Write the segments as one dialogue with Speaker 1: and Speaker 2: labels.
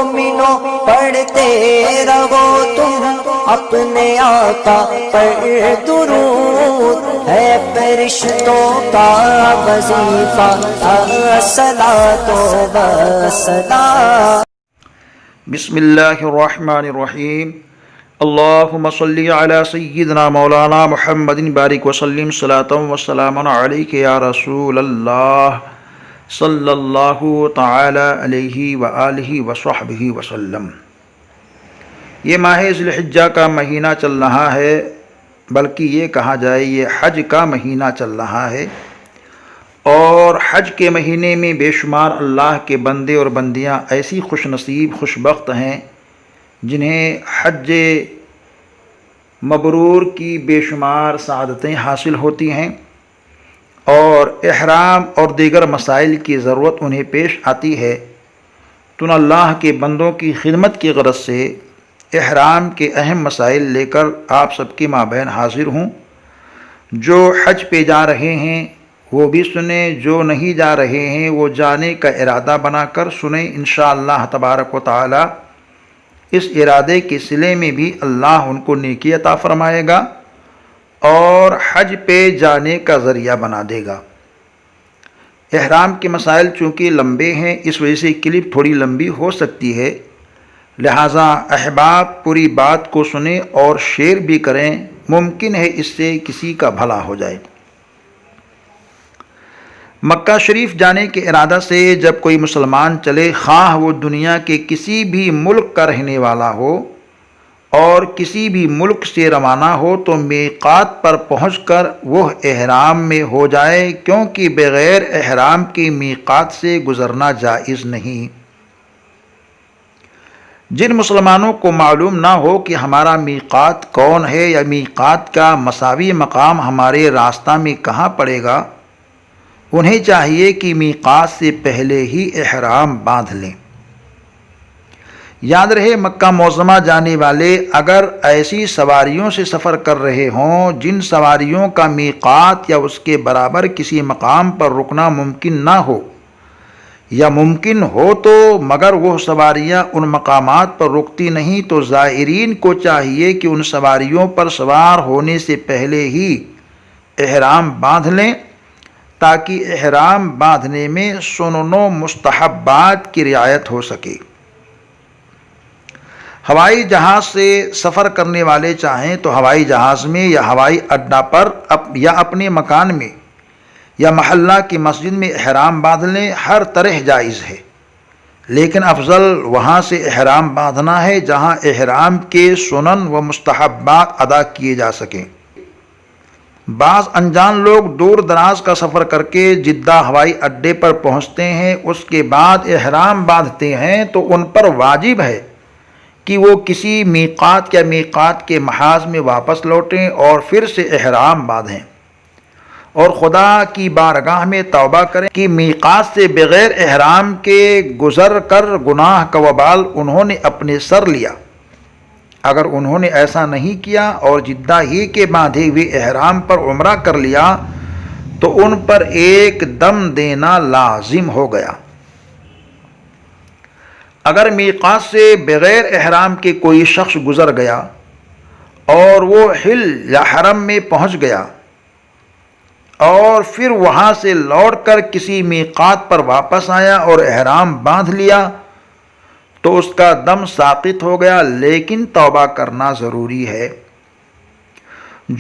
Speaker 1: مومنوں پڑھتے رہو تم اپنے آقا پر درود، ہے فرشتوں کا وظیفہ الصلاۃ والسلام۔
Speaker 2: بسم اللہ الرحمن الرحیم۔ اللہم صلی علی سیدنا مولانا محمد بارک وسلم صلاۃ وسلام علیک یا رسول اللہ صلی اللہ تعالی علیہ وآلہ وصحبہ وسلم۔ یہ ماہ ذی الحجہ کا مہینہ چل رہا ہے، بلکہ یہ کہا جائے یہ حج کا مہینہ چل رہا ہے، اور حج کے مہینے میں بے شمار اللہ کے بندے اور بندیاں ایسی خوش نصیب خوش بخت ہیں جنہیں حج مبرور کی بے شمار سعادتیں حاصل ہوتی ہیں، اور احرام اور دیگر مسائل کی ضرورت انہیں پیش آتی ہے، تو اللہ کے بندوں کی خدمت کی غرض سے احرام کے اہم مسائل لے کر آپ سب کے مابین حاضر ہوں۔ جو حج پہ جا رہے ہیں وہ بھی سنیں، جو نہیں جا رہے ہیں وہ جانے کا ارادہ بنا کر سنیں، انشاءاللہ تبارک و تعالی اس ارادے کے صلے میں بھی اللہ ان کو نیکی عطا فرمائے گا اور حج پہ جانے کا ذریعہ بنا دے گا۔ احرام کے مسائل چونکہ لمبے ہیں، اس وجہ سے کلپ تھوڑی لمبی ہو سکتی ہے، لہٰذا احباب پوری بات کو سنیں اور شیئر بھی کریں، ممکن ہے اس سے کسی کا بھلا ہو جائے۔ مکہ شریف جانے کے ارادہ سے جب کوئی مسلمان چلے، خواہ وہ دنیا کے کسی بھی ملک کا رہنے والا ہو اور کسی بھی ملک سے روانہ ہو، تو میقات پر پہنچ کر وہ احرام میں ہو جائے، کیونکہ بغیر احرام کے میقات سے گزرنا جائز نہیں۔ جن مسلمانوں کو معلوم نہ ہو کہ ہمارا میقات کون ہے یا میقات کا مساوی مقام ہمارے راستہ میں کہاں پڑے گا، انہیں چاہیے کہ میقات سے پہلے ہی احرام باندھ لیں۔ یاد رہے، مکہ معظمہ جانے والے اگر ایسی سواریوں سے سفر کر رہے ہوں جن سواریوں کا میقات یا اس کے برابر کسی مقام پر رکنا ممکن نہ ہو، یا ممکن ہو تو مگر وہ سواریاں ان مقامات پر رکتی نہیں، تو زائرین کو چاہیے کہ ان سواریوں پر سوار ہونے سے پہلے ہی احرام باندھ لیں، تاکہ احرام باندھنے میں سنن و مستحبات کی رعایت ہو سکے۔ ہوائی جہاز سے سفر کرنے والے چاہیں تو ہوائی جہاز میں یا ہوائی اڈہ پر یا اپنے مکان میں یا محلہ کی مسجد میں احرام باندھ لیں، ہر طرح جائز ہے، لیکن افضل وہاں سے احرام باندھنا ہے جہاں احرام کے سنن و مستحبات ادا کیے جا سکیں۔ بعض انجان لوگ دور دراز کا سفر کر کے جدہ ہوائی اڈے پر پہنچتے ہیں، اس کے بعد احرام باندھتے ہیں، تو ان پر واجب ہے کہ وہ کسی میقات یا میقات کے محاذ میں واپس لوٹیں اور پھر سے احرام باندھیں، اور خدا کی بارگاہ میں توبہ کریں کہ میقات سے بغیر احرام کے گزر کر گناہ کا وبال انہوں نے اپنے سر لیا۔ اگر انہوں نے ایسا نہیں کیا اور جدہ ہی کے باندھے ہوئے احرام پر عمرہ کر لیا تو ان پر ایک دم دینا لازم ہو گیا۔ اگر میقات سے بغیر احرام کے کوئی شخص گزر گیا اور وہ حل یا حرم میں پہنچ گیا اور پھر وہاں سے لوٹ کر کسی میقات پر واپس آیا اور احرام باندھ لیا تو اس کا دم ساقط ہو گیا، لیکن توبہ کرنا ضروری ہے۔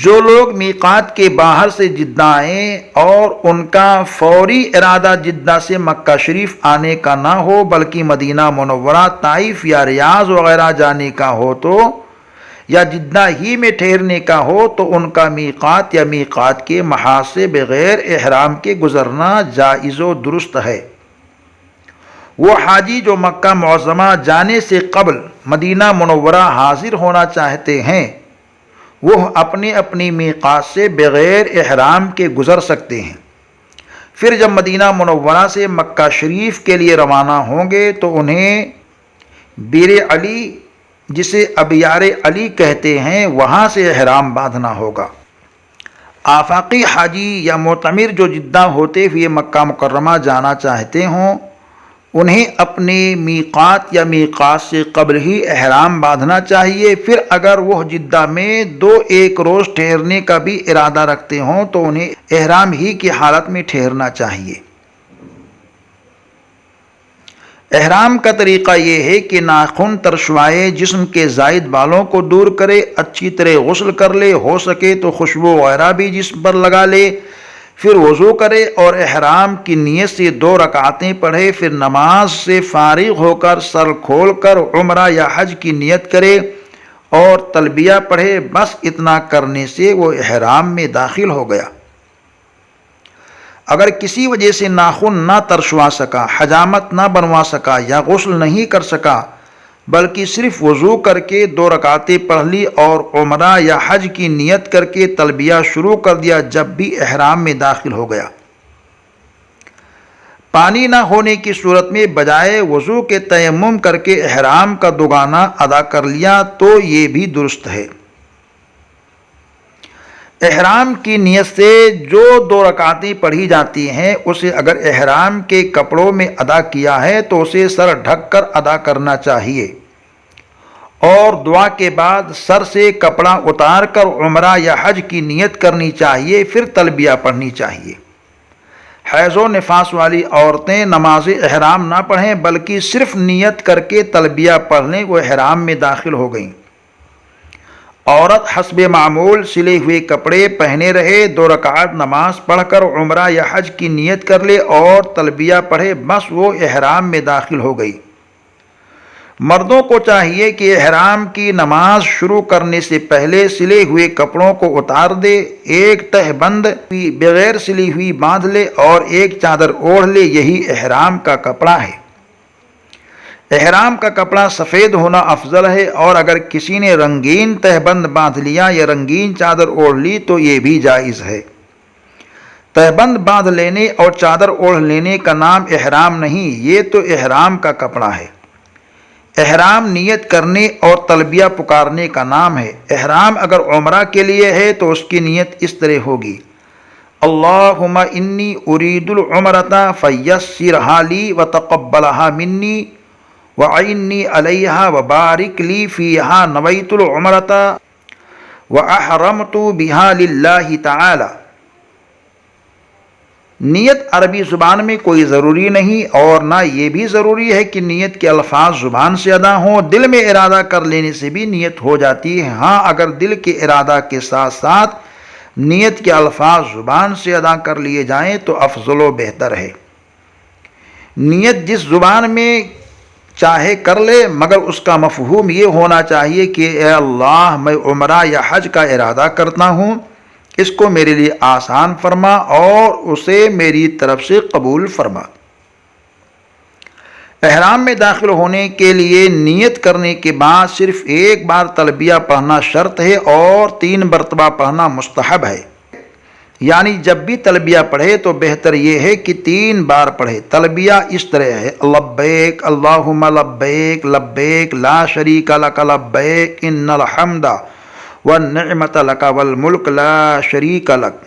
Speaker 2: جو لوگ میقات کے باہر سے جدہ آئیں اور ان کا فوری ارادہ جدہ سے مکہ شریف آنے کا نہ ہو بلکہ مدینہ منورہ، طائف یا ریاض وغیرہ جانے کا ہو تو یا جدہ ہی میں ٹھہرنے کا ہو، تو ان کا میقات یا میقات کے محاذ سے بغیر احرام کے گزرنا جائز و درست ہے۔ وہ حاجی جو مکہ معظمہ جانے سے قبل مدینہ منورہ حاضر ہونا چاہتے ہیں، وہ اپنی اپنی میقات سے بغیر احرام کے گزر سکتے ہیں۔ پھر جب مدینہ منورہ سے مکہ شریف کے لیے روانہ ہوں گے تو انہیں بیر علی، جسے ابیار علی کہتے ہیں، وہاں سے احرام باندھنا ہوگا۔ آفاقی حاجی یا معتمر جو جدہ ہوتے ہوئے مکہ مکرمہ جانا چاہتے ہوں، انہیں اپنے میقات یا میقات سے قبل ہی احرام باندھنا چاہیے۔ پھر اگر وہ جدہ میں 2-1 روز ٹھہرنے کا بھی ارادہ رکھتے ہوں تو انہیں احرام ہی کی حالت میں ٹھہرنا چاہیے۔ احرام کا طریقہ یہ ہے کہ ناخن ترشوائے، جسم کے زائد بالوں کو دور کرے، اچھی طرح غسل کر لے، ہو سکے تو خوشبو وغیرہ بھی جسم پر لگا لے، پھر وضو کرے اور احرام کی نیت سے 2 رکعتیں پڑھے، پھر نماز سے فارغ ہو کر سر کھول کر عمرہ یا حج کی نیت کرے اور تلبیہ پڑھے۔ بس اتنا کرنے سے وہ احرام میں داخل ہو گیا۔ اگر کسی وجہ سے ناخن نہ ترشوا سکا، حجامت نہ بنوا سکا یا غسل نہیں کر سکا، بلکہ صرف وضو کر کے 2 رکعتیں پڑھ لی اور عمرہ یا حج کی نیت کر کے تلبیہ شروع کر دیا، جب بھی احرام میں داخل ہو گیا۔ پانی نہ ہونے کی صورت میں بجائے وضو کے تیمم کر کے احرام کا دوگانہ ادا کر لیا تو یہ بھی درست ہے۔ احرام کی نیت سے جو 2 رکعتیں پڑھی جاتی ہیں، اسے اگر احرام کے کپڑوں میں ادا کیا ہے تو اسے سر ڈھک کر ادا کرنا چاہیے، اور دعا کے بعد سر سے کپڑا اتار کر عمرہ یا حج کی نیت کرنی چاہیے، پھر تلبیہ پڑھنی چاہیے۔ حیض و نفاس والی عورتیں نماز احرام نہ پڑھیں بلکہ صرف نیت کر کے تلبیہ پڑھ لیں، وہ احرام میں داخل ہو گئیں۔ عورت حسب معمول سلے ہوئے کپڑے پہنے رہے، 2 رکعت نماز پڑھ کر عمرہ یا حج کی نیت کر لے اور تلبیہ پڑھے، بس وہ احرام میں داخل ہو گئی۔ مردوں کو چاہیے کہ احرام کی نماز شروع کرنے سے پہلے سلے ہوئے کپڑوں کو اتار دے، ایک تہ بند بغیر سلی ہوئی باندھ لے اور ایک چادر اوڑھ لے، یہی احرام کا کپڑا ہے۔ احرام کا کپڑا سفید ہونا افضل ہے، اور اگر کسی نے رنگین تہبند باندھ لیا یا رنگین چادر اوڑھ لی تو یہ بھی جائز ہے۔ تہبند باندھ لینے اور چادر اوڑھ لینے کا نام احرام نہیں، یہ تو احرام کا کپڑا ہے۔ احرام نیت کرنے اور تلبیہ پکارنے کا نام ہے۔ احرام اگر عمرہ کے لیے ہے تو اس کی نیت اس طرح ہوگی: اللہم انی ارید العمرۃ فیسرھا لی وتقبلھا منی وَعِنِّي عَلَيْهَا وَبَارِكْ لِي فِيهَا نَوَيْتُ الْعُمْرَةَ وَأَحْرَمْتُ بِهَا لِلَّهِ تَعَالَى۔ نیت عربی زبان میں کوئی ضروری نہیں، اور نہ یہ بھی ضروری ہے کہ نیت کے الفاظ زبان سے ادا ہوں۔ دل میں ارادہ کر لینے سے بھی نیت ہو جاتی ہے۔ ہاں، اگر دل کے ارادہ کے ساتھ ساتھ نیت کے الفاظ زبان سے ادا کر لیے جائیں تو افضل و بہتر ہے۔ نیت جس زبان میں چاہے کر لے، مگر اس کا مفہوم یہ ہونا چاہیے کہ اے اللہ، میں عمرہ یا حج کا ارادہ کرتا ہوں، اس کو میرے لیے آسان فرما اور اسے میری طرف سے قبول فرما۔ احرام میں داخل ہونے کے لیے نیت کرنے کے بعد صرف ایک بار تلبیہ پڑھنا شرط ہے اور 3 مرتبہ پڑھنا مستحب ہے۔ یعنی جب بھی تلبیہ پڑھے تو بہتر یہ ہے کہ 3 بار پڑھے۔ تلبیہ اس طرح ہے: لبیک اللہم لبیک لبیک لا شریک لک لبیک ان الحمد والنعمت لک والملک لا شریک لک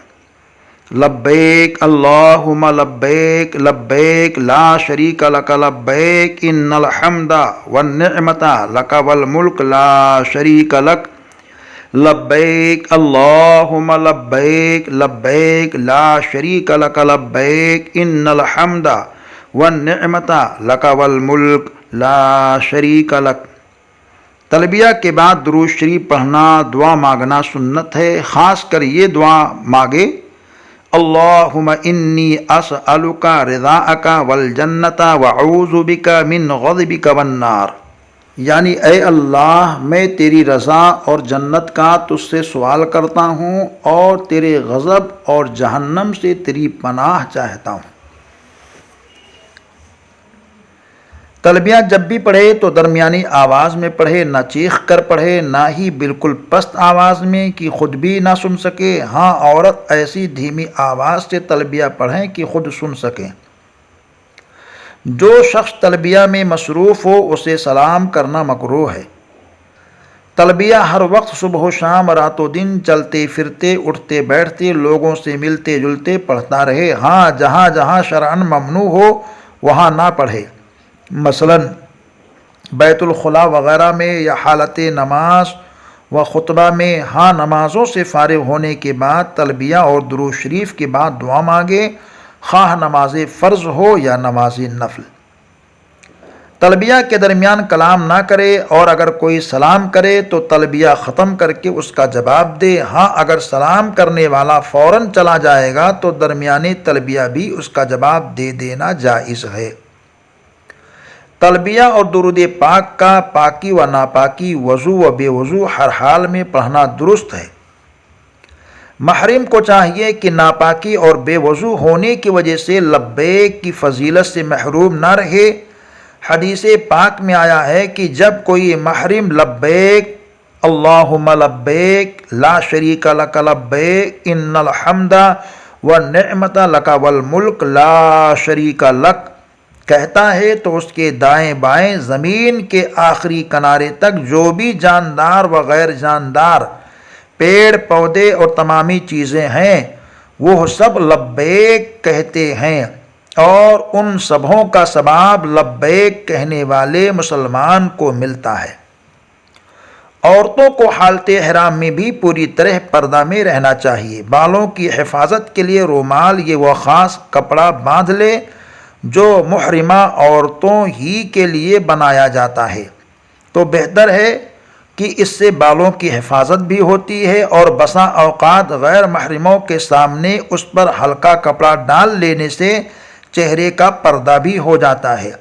Speaker 2: لبیک اللہم لبیک لبیک لا شریک لک لبیک ان الحمد والنعمت لک والملک لا شریک لک لبیک اللہم لبیک لبیک لا شریک لک لبیک ان الحمد والنعمت لک والملک لا شریک لک۔ تلبیہ کے بعد درود شریف پڑھنا، دعا مانگنا سنت ہے۔ خاص کر یہ دعا مانگے: اللہم انی اسألک رضاک والجنۃ واعوذ بک من غضبک والنار، یعنی اے اللہ، میں تیری رضا اور جنت کا تجھ سے سوال کرتا ہوں اور تیرے غضب اور جہنم سے تیری پناہ چاہتا ہوں۔ تلبیہ جب بھی پڑھے تو درمیانی آواز میں پڑھے، نہ چیخ کر پڑھے، نہ ہی بالکل پست آواز میں کہ خود بھی نہ سن سکے۔ ہاں، عورت ایسی دھیمی آواز سے تلبیہ پڑھیں کہ خود سن سکیں۔ جو شخص تلبیہ میں مصروف ہو اسے سلام کرنا مکروہ ہے۔ تلبیہ ہر وقت صبح و شام، رات و دن، چلتے پھرتے، اٹھتے بیٹھتے، لوگوں سے ملتے جلتے پڑھتا رہے۔ ہاں، جہاں جہاں شرعاً ممنوع ہو وہاں نہ پڑھے۔ مثلاً بیت الخلاء وغیرہ میں یا حالت نماز و خطبہ میں، ہاں نمازوں سے فارغ ہونے کے بعد تلبیہ اور درود شریف کے بعد دعا مانگے، خواہ نماز فرض ہو یا نماز نفل۔ تلبیہ کے درمیان کلام نہ کرے، اور اگر کوئی سلام کرے تو تلبیہ ختم کر کے اس کا جواب دے۔ ہاں اگر سلام کرنے والا فوراً چلا جائے گا تو درمیانی تلبیہ بھی اس کا جواب دے دینا جائز ہے۔ تلبیہ اور درود پاک کا پاکی و ناپاکی، وضو و بے وضو ہر حال میں پڑھنا درست ہے۔ محرم کو چاہیے کہ ناپاکی اور بے وضو ہونے کی وجہ سے لبیک کی فضیلت سے محروم نہ رہے۔ حدیث پاک میں آیا ہے کہ جب کوئی محرم لبیک اللہم لبیک لا شریک لک لبیک ان الحمد والنعمت لک والملک لا شریک لک کہتا ہے تو اس کے دائیں بائیں زمین کے آخری کنارے تک جو بھی جاندار و غیر جاندار پیڑ پودے اور تمامی چیزیں ہیں وہ سب لبیک کہتے ہیں، اور ان سبھوں کا ثواب لبیک کہنے والے مسلمان کو ملتا ہے۔ عورتوں کو حالت احرام میں بھی پوری طرح پردہ میں رہنا چاہیے۔ بالوں کی حفاظت کے لیے رومال یہ وہ خاص کپڑا باندھ لے جو محرمہ عورتوں ہی کے لیے بنایا جاتا ہے، تو بہتر ہے کہ اس سے بالوں کی حفاظت بھی ہوتی ہے، اور بسا اوقات غیر محرموں کے سامنے اس پر ہلکا کپڑا ڈال لینے سے چہرے کا پردہ بھی ہو جاتا ہے،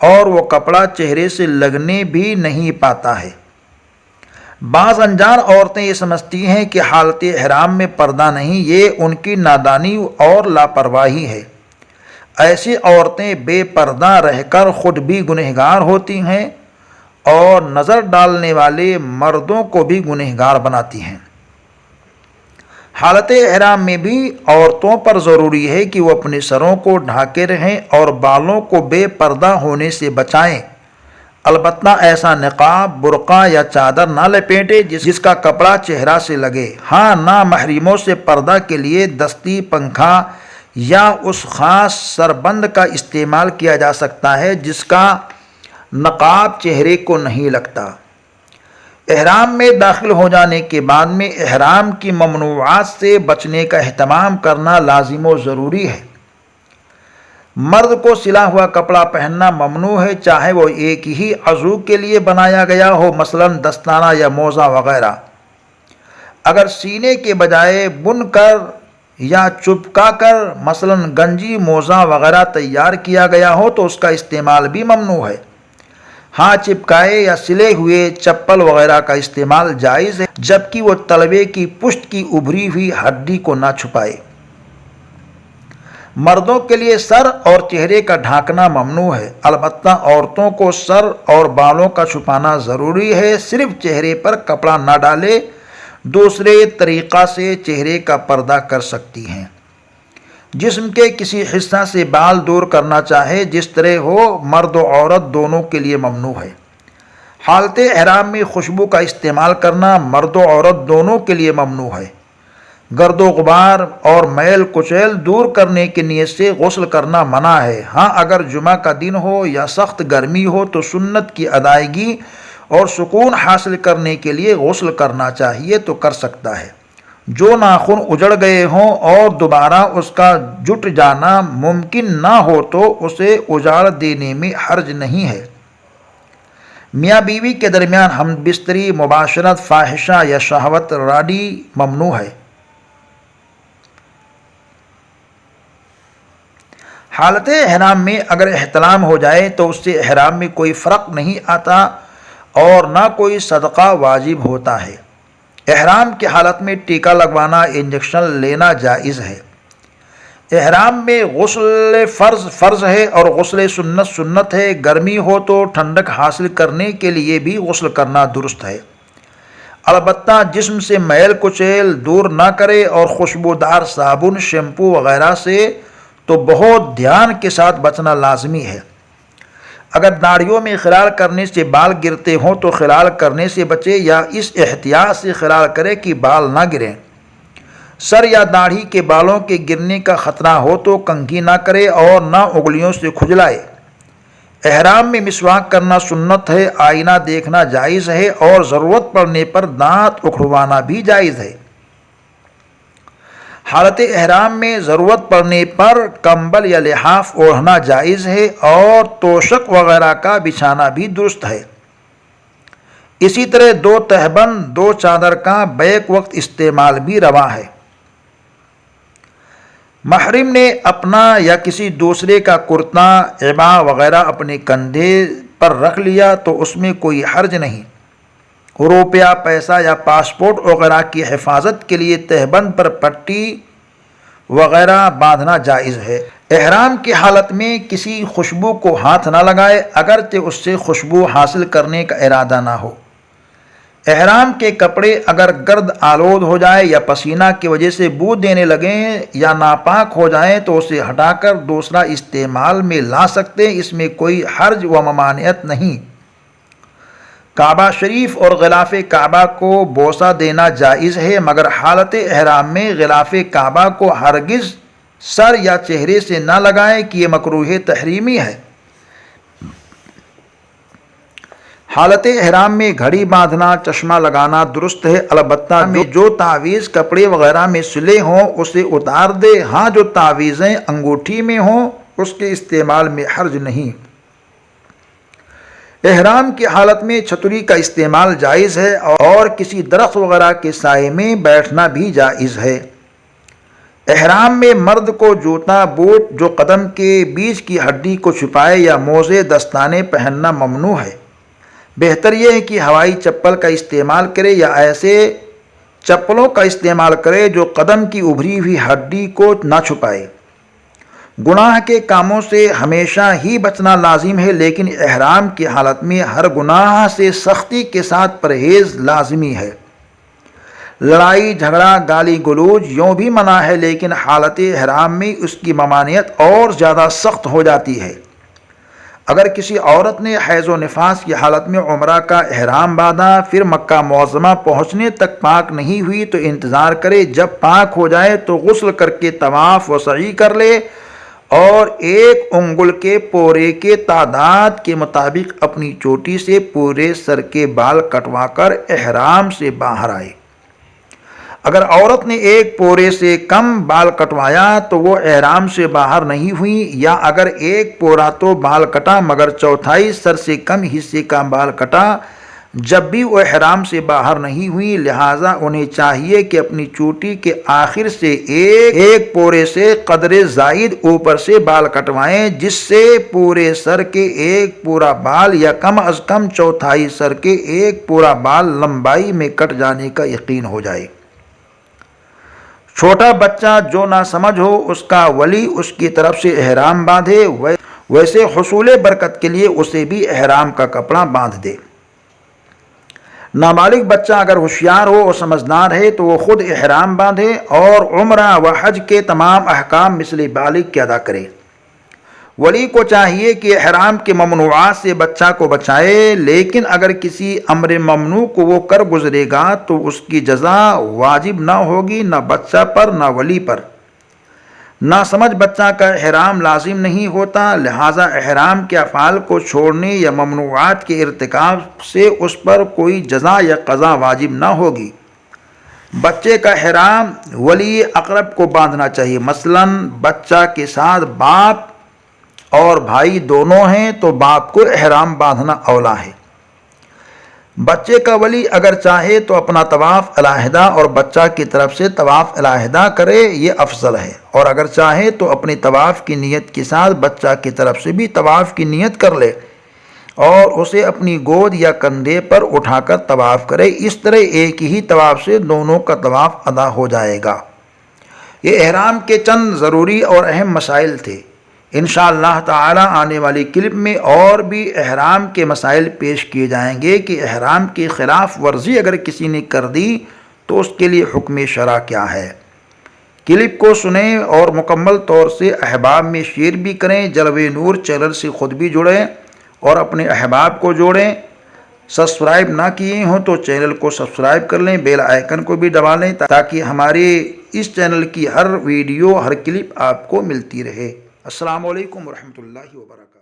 Speaker 2: اور وہ کپڑا چہرے سے لگنے بھی نہیں پاتا ہے۔ بعض انجان عورتیں یہ سمجھتی ہیں کہ حالت احرام میں پردہ نہیں، یہ ان کی نادانی اور لاپرواہی ہے۔ ایسی عورتیں بے پردہ رہ کر خود بھی گنہگار ہوتی ہیں اور نظر ڈالنے والے مردوں کو بھی گنہگار بناتی ہیں۔ حالت احرام میں بھی عورتوں پر ضروری ہے کہ وہ اپنے سروں کو ڈھانکے رہیں اور بالوں کو بے پردہ ہونے سے بچائیں، البتہ ایسا نقاب، برقع یا چادر نہ لپیٹے جس کا کپڑا چہرہ سے لگے۔ ہاں نامحرموں سے پردہ کے لیے دستی، پنکھا یا اس خاص سربند کا استعمال کیا جا سکتا ہے جس کا نقاب چہرے کو نہیں لگتا۔ احرام میں داخل ہو جانے کے بعد میں احرام کی ممنوعات سے بچنے کا اہتمام کرنا لازم و ضروری ہے۔ مرد کو سلا ہوا کپڑا پہننا ممنوع ہے، چاہے وہ ایک ہی عضو کے لیے بنایا گیا ہو، مثلا دستانہ یا موزہ وغیرہ۔ اگر سینے کے بجائے بن کر یا چپکا کر مثلا گنجی، موزہ وغیرہ تیار کیا گیا ہو تو اس کا استعمال بھی ممنوع ہے۔ ہاں چپکائے یا سلے ہوئے چپل وغیرہ کا استعمال جائز ہے، جبکہ وہ تلوے کی پشت کی ابھری ہوئی ہڈی کو نہ چھپائے۔ مردوں کے لیے سر اور چہرے کا ڈھانکنا ممنوع ہے، البتہ عورتوں کو سر اور بالوں کا چھپانا ضروری ہے، صرف چہرے پر کپڑا نہ ڈالے، دوسرے طریقہ سے چہرے کا پردہ کر سکتی ہیں۔ جسم کے کسی حصہ سے بال دور کرنا چاہے جس طرح ہو، مرد و عورت دونوں کے لیے ممنوع ہے۔ حالت احرام میں خوشبو کا استعمال کرنا مرد و عورت دونوں کے لیے ممنوع ہے۔ گرد و غبار اور میل کچیل دور کرنے کی نیت سے غسل کرنا منع ہے۔ ہاں اگر جمعہ کا دن ہو یا سخت گرمی ہو تو سنت کی ادائیگی اور سکون حاصل کرنے کے لیے غسل کرنا چاہیے تو کر سکتا ہے۔ جو ناخن اجڑ گئے ہوں اور دوبارہ اس کا جٹ جانا ممکن نہ ہو تو اسے اجاڑ دینے میں حرج نہیں ہے۔ میاں بیوی کے درمیان ہم بستری، مباشرت فاحشہ یا شہوت رانی ممنوع ہے۔ حالت احرام میں اگر احتلام ہو جائے تو اس سے احرام میں کوئی فرق نہیں آتا اور نہ کوئی صدقہ واجب ہوتا ہے۔ احرام کی حالت میں ٹیکا لگوانا، انجیکشن لینا جائز ہے۔ احرام میں غسل فرض ہے اور غسل سنت ہے۔ گرمی ہو تو ٹھنڈک حاصل کرنے کے لیے بھی غسل کرنا درست ہے، البتہ جسم سے میل کچیل دور نہ کرے اور خوشبودار صابن، شیمپو وغیرہ سے تو بہت دھیان کے ساتھ بچنا لازمی ہے۔ اگر داڑھیوں میں خلال کرنے سے بال گرتے ہوں تو خلال کرنے سے بچے یا اس احتیاط سے خلال کرے کہ بال نہ گریں۔ سر یا داڑھی کے بالوں کے گرنے کا خطرہ ہو تو کنگھی نہ کرے اور نہ انگلیوں سے کھجلائے۔ احرام میں مسواک کرنا سنت ہے، آئینہ دیکھنا جائز ہے اور ضرورت پڑنے پر دانت اکھڑوانا بھی جائز ہے۔ حالت احرام میں ضرورت پڑنے پر کمبل یا لحاف اوڑھنا جائز ہے اور توشک وغیرہ کا بچھانا بھی درست ہے۔ اسی طرح 2 تہبند 2 چادر کا بیک وقت استعمال بھی روا ہے۔ محرم نے اپنا یا کسی دوسرے کا کرتا عبا وغیرہ اپنے کندھے پر رکھ لیا تو اس میں کوئی حرج نہیں۔ روپیہ، پیسہ یا پاسپورٹ وغیرہ کی حفاظت کے لیے تہبند پر پٹی وغیرہ باندھنا جائز ہے۔ احرام کی حالت میں کسی خوشبو کو ہاتھ نہ لگائے اگرچہ اس سے خوشبو حاصل کرنے کا ارادہ نہ ہو۔ احرام کے کپڑے اگر گرد آلود ہو جائے یا پسینہ کی وجہ سے بو دینے لگیں یا ناپاک ہو جائیں تو اسے ہٹا کر دوسرا استعمال میں لا سکتے ہیں، اس میں کوئی حرج و ممانعت نہیں۔ کعبہ شریف اور غلاف کعبہ کو بوسہ دینا جائز ہے، مگر حالت احرام میں غلاف کعبہ کو ہرگز سر یا چہرے سے نہ لگائیں کہ یہ مکروہ تحریمی ہے۔ حالت احرام میں گھڑی باندھنا، چشمہ لگانا درست ہے، البتہ جو تعویذ کپڑے وغیرہ میں سلے ہوں اسے اتار دے۔ ہاں، جو تعویذیں انگوٹھی میں ہوں اس کے استعمال میں حرج نہیں۔ احرام کی حالت میں چھتری کا استعمال جائز ہے اور کسی درخت وغیرہ کے سائے میں بیٹھنا بھی جائز ہے۔ احرام میں مرد کو جوتا، بوٹ جو قدم کے بیچ کی ہڈی کو چھپائے یا موزے دستانے پہننا ممنوع ہے۔ بہتر یہ ہے کہ ہوائی چپل کا استعمال کرے یا ایسے چپلوں کا استعمال کرے جو قدم کی ابھری ہوئی ہڈی کو نہ چھپائے۔ گناہ کے کاموں سے ہمیشہ ہی بچنا لازم ہے، لیکن احرام کی حالت میں ہر گناہ سے سختی کے ساتھ پرہیز لازمی ہے۔ لڑائی جھگڑا، گالی گلوچ یوں بھی منع ہے، لیکن حالت احرام میں اس کی ممانعت اور زیادہ سخت ہو جاتی ہے۔ اگر کسی عورت نے حیض و نفاس کی حالت میں عمرہ کا احرام باندھا، پھر مکہ معظمہ پہنچنے تک پاک نہیں ہوئی تو انتظار کرے، جب پاک ہو جائے تو غسل کر کے طواف و سعی کر لے اور 1 انگل کے پورے کے تعداد کے مطابق اپنی چوٹی سے پورے سر کے بال کٹوا کر احرام سے باہر آئے۔ اگر عورت نے 1 پورے سے کم بال کٹوایا تو وہ احرام سے باہر نہیں ہوئی، یا اگر 1 پورا تو بال کٹا مگر چوتھائی سر سے کم حصے کا بال کٹا، جب بھی وہ احرام سے باہر نہیں ہوئی، لہٰذا انہیں چاہیے کہ اپنی چوٹی کے آخر سے ایک پورے سے قدر زائد اوپر سے بال کٹوائیں، جس سے پورے سر کے 1 پورا بال یا کم از کم چوتھائی سر کے 1 پورا بال لمبائی میں کٹ جانے کا یقین ہو جائے۔ چھوٹا بچہ جو نہ سمجھ ہو اس کا ولی اس کی طرف سے احرام باندھے، ویسے حصول برکت کے لیے اسے بھی احرام کا کپڑا باندھ دے۔ نابالغ بچہ اگر ہوشیار ہو اور سمجھدار ہے تو وہ خود احرام باندھے اور عمرہ و حج کے تمام احکام مثل بالغ کے ادا کرے۔ ولی کو چاہیے کہ احرام کے ممنوعات سے بچہ کو بچائے، لیکن اگر کسی امر ممنوع کو وہ کر گزرے گا تو اس کی جزا واجب نہ ہوگی، نہ بچہ پر نہ ولی پر۔ ناسمجھ بچہ کا احرام لازم نہیں ہوتا، لہٰذا احرام کے افعال کو چھوڑنے یا ممنوعات کے ارتکاب سے اس پر کوئی جزا یا قضا واجب نہ ہوگی۔ بچے کا احرام ولی اقرب کو باندھنا چاہیے، مثلاً بچہ کے ساتھ باپ اور بھائی دونوں ہیں تو باپ کو احرام باندھنا اولا ہے۔ بچے کا ولی اگر چاہے تو اپنا طواف علیحدہ اور بچہ کی طرف سے طواف علیحدہ کرے، یہ افضل ہے، اور اگر چاہے تو اپنے طواف کی نیت کے ساتھ بچہ کی طرف سے بھی طواف کی نیت کر لے اور اسے اپنی گود یا کندھے پر اٹھا کر طواف کرے۔ اس طرح ایک ہی طواف سے دونوں کا طواف ادا ہو جائے گا۔ یہ احرام کے چند ضروری اور اہم مسائل تھے۔ انشاءاللہ تعالی آنے والی کلپ میں اور بھی احرام کے مسائل پیش کیے جائیں گے کہ احرام کی خلاف ورزی اگر کسی نے کر دی تو اس کے لیے حکم شرع کیا ہے۔ کلپ کو سنیں اور مکمل طور سے احباب میں شیئر بھی کریں۔ جلوہ نور چینل سے خود بھی جڑیں اور اپنے احباب کو جوڑیں۔ سبسکرائب نہ کیے ہوں تو چینل کو سبسکرائب کر لیں، بیل آئیکن کو بھی دبا لیں تاکہ ہمارے اس چینل کی ہر ویڈیو، ہر کلپ آپ کو ملتی رہے۔ السلام علیکم ورحمۃ اللہ وبرکاتہ۔